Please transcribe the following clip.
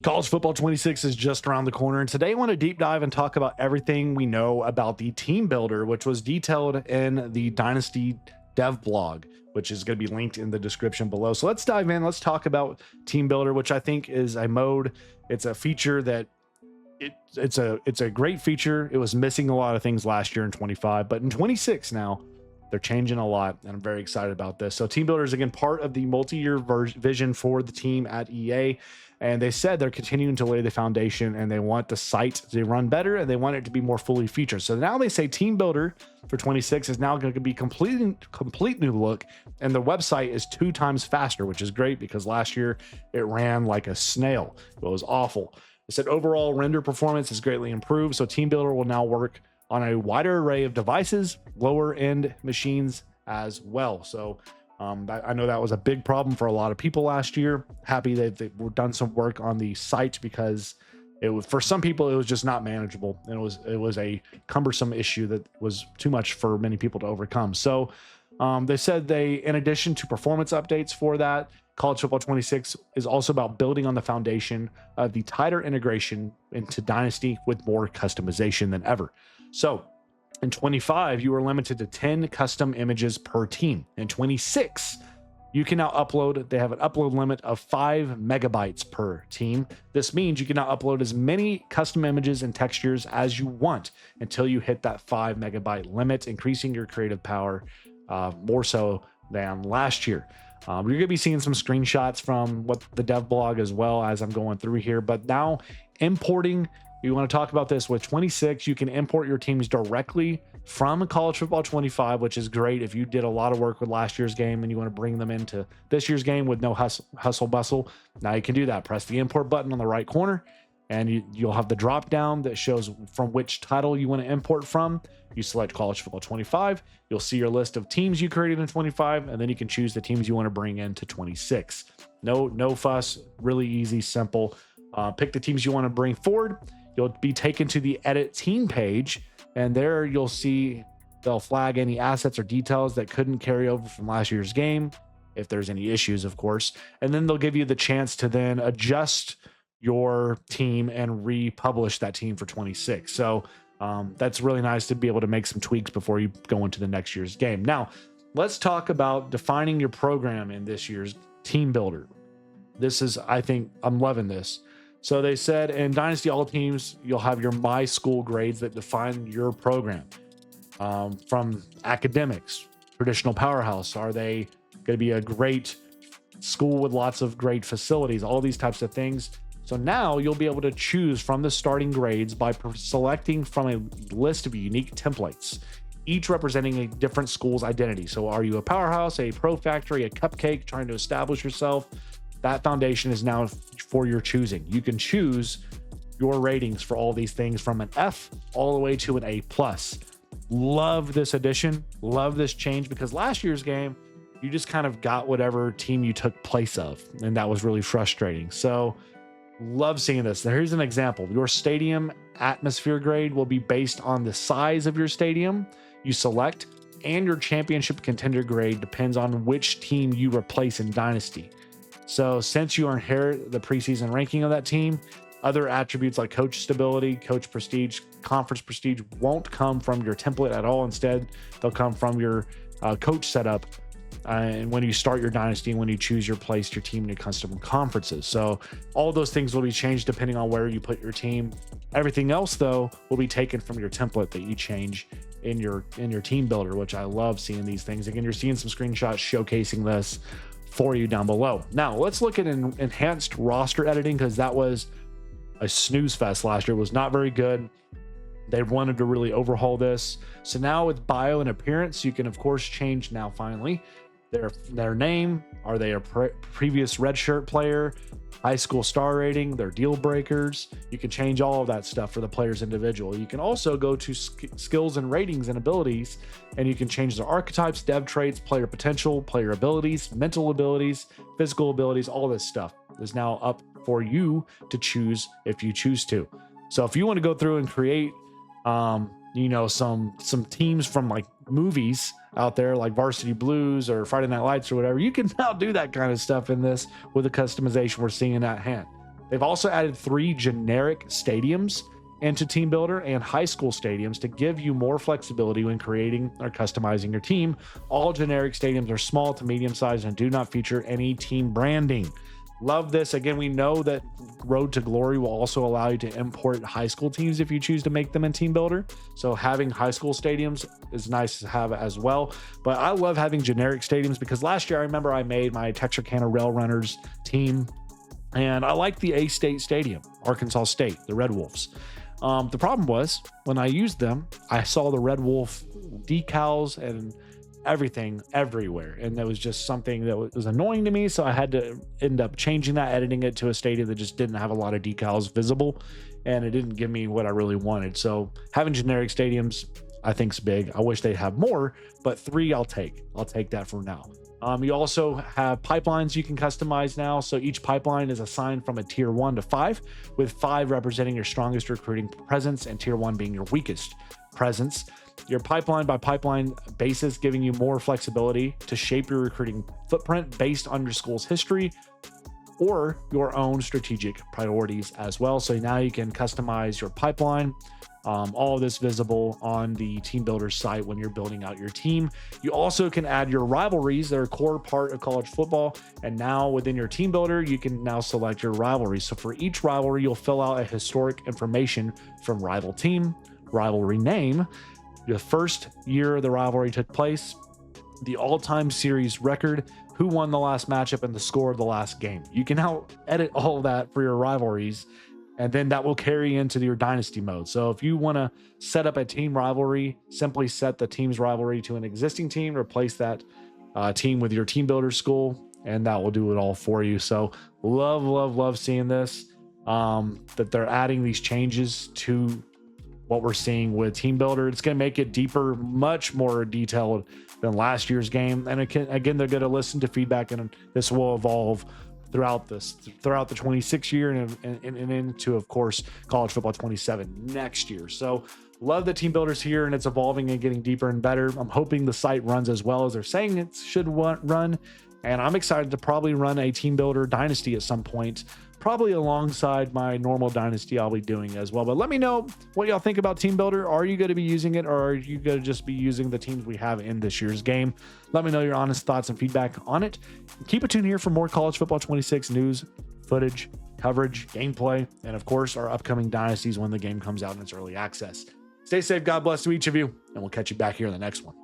College football 26 is just around the corner, and today I want to deep dive and talk about everything we know about the team builder, which was detailed in the Dynasty dev blog, which is going to be linked in the description below. So let's dive in. Let's talk about team builder, which I think is a mode. It's a feature that it's a great feature. It was missing a lot of things last year in 25, but in 26 now they're changing a lot, and I'm very excited about this. So team builder is again part of the multi-year vision for the team at EA. And they said they're continuing to lay the foundation, and they want the site to run better, and they want it to be more fully featured. So now they say Team Builder for 26 is now going to be complete new look, and the website is 2 times faster, which is great because last year it ran like a snail. It was awful. They said overall render performance is greatly improved, so Team Builder will now work on a wider array of devices, lower end machines as well. So I know that was a big problem for a lot of people last year. Happy that they were done some work on the site because it was, for some people, it was just not manageable, and it was a cumbersome issue that was too much for many people to overcome. So they said in addition to performance updates for that, College Football 26 is also about building on the foundation of the tighter integration into Dynasty with more customization than ever. So in 25, you were limited to 10 custom images per team. In 26, you can now upload. They have an upload limit of 5 megabytes per team. This means you can now upload as many custom images and textures as you want until you hit that 5 megabyte limit, increasing your creative power more so than last year. You're going to be seeing some screenshots from what the dev blog as well as I'm going through here. But now importing, you want to talk about this with 26, you can import your teams directly from College Football 25, which is great if you did a lot of work with last year's game and you want to bring them into this year's game with no hustle bustle. Now you can do that. Press the import button on the right corner, and you'll have the drop down that shows from which title you want to import from. You select College Football 25. You'll see your list of teams you created in 25, and then you can choose the teams you want to bring into 26. No fuss, really easy, simple. Pick the teams you want to bring forward. You'll be taken to the edit team page, and there you'll see they'll flag any assets or details that couldn't carry over from last year's game, if there's any issues, of course. And then they'll give you the chance to then adjust your team and republish that team for 26. So that's really nice to be able to make some tweaks before you go into the next year's game. Now, let's talk about defining your program in this year's team builder. This is, I think, I'm loving this. So they said in Dynasty All Teams, you'll have your My School grades that define your program. From academics, traditional powerhouse, are they going to be a great school with lots of great facilities, all these types of things. So now you'll be able to choose from the starting grades by selecting from a list of unique templates, each representing a different school's identity. So are you a powerhouse, a pro factory, a cupcake, trying to establish yourself? That foundation is now for your choosing. You can choose your ratings for all these things from an F all the way to an A+. Love this addition. Love this change, because last year's game, you just kind of got whatever team you took place of, and that was really frustrating. So love seeing this. Now, here's an example. Your stadium atmosphere grade will be based on the size of your stadium you select, and your championship contender grade depends on which team you replace in Dynasty. So since you inherit the preseason ranking of that team, other attributes like coach stability, coach prestige, conference prestige won't come from your template at all. Instead, they'll come from your coach setup. And when you start your Dynasty, when you choose your place, your team, and your custom conferences. So all those things will be changed depending on where you put your team. Everything else, though, will be taken from your template that you change in your team builder, which I love seeing these things. Again, you're seeing some screenshots showcasing this for you down below. Now let's look at an enhanced roster editing, because that was a snooze fest last year. It was not very good. They wanted to really overhaul this. So now with bio and appearance, you can of course change now finally their name. Are they a previous redshirt player? High school star rating, their deal breakers. You can change all of that stuff for the players individual. You can also go to skills and ratings and abilities, and you can change their archetypes, dev traits, player potential, player abilities, mental abilities, physical abilities. All this stuff is now up for you to choose if you choose to. So if you want to go through and create some teams from like movies out there like Varsity Blues or Friday Night Lights or whatever, you can now do that kind of stuff in this with the customization we're seeing at hand. They've also added 3 generic stadiums into Team Builder and high school stadiums to give you more flexibility when creating or customizing your team. All generic stadiums are small to medium sized and do not feature any team branding. Love this. Again, we know that Road to Glory will also allow you to import high school teams if you choose to make them in Team Builder. So having high school stadiums is nice to have as well. But I love having generic stadiums because last year I remember I made my Texarkana Rail Runners team, and I like the A-State Stadium, Arkansas State, the Red Wolves. The problem was when I used them, I saw the Red Wolf decals and everything everywhere, and that was just something that was annoying to me. So I had to end up changing that, editing it to a stadium that just didn't have a lot of decals visible, and it didn't give me what I really wanted. So having generic stadiums, I think, is big. I wish they'd have more, but 3 I'll take that for now. You also have pipelines you can customize now. So each pipeline is assigned from a tier 1 to 5, with 5 representing your strongest recruiting presence and tier 1 being your weakest presence. Your pipeline by pipeline basis giving you more flexibility to shape your recruiting footprint based on your school's history or your own strategic priorities as well. So now you can customize your pipeline. All of this visible on the Team Builder site when you're building out your team. You also can add your rivalries. They're a core part of college football. And now within your Team Builder, you can now select your rivalries. So for each rivalry, you'll fill out a historic information from rival team, rivalry name, the first year the rivalry took place, the all-time series record, who won the last matchup, and the score of the last game. You can now edit all of that for your rivalries, and then that will carry into your Dynasty mode. So if you want to set up a team rivalry, simply set the team's rivalry to an existing team, replace that team with your Team Builder school, and that will do it all for you. So love seeing this, that they're adding these changes to what we're seeing with Team Builder. It's going to make it deeper, much more detailed than last year's game. And again, they're going to listen to feedback, and this will evolve throughout the 26 year and into, of course, college football 27 next year. So love the Team Builder's here, and it's evolving and getting deeper and better. I'm hoping the site runs as well as they're saying it should run. And I'm excited to probably run a Team Builder Dynasty at some point, probably alongside my normal Dynasty I'll be doing as well. But let me know what y'all think about Team Builder. Are you going to be using it, or are you going to just be using the teams we have in this year's game? Let me know your honest thoughts and feedback on it. Keep it tuned here for more college football 26 news, footage, coverage, gameplay, and of course our upcoming dynasties when the game comes out in its early access. Stay safe. God bless to each of you, and we'll catch you back here in the next one.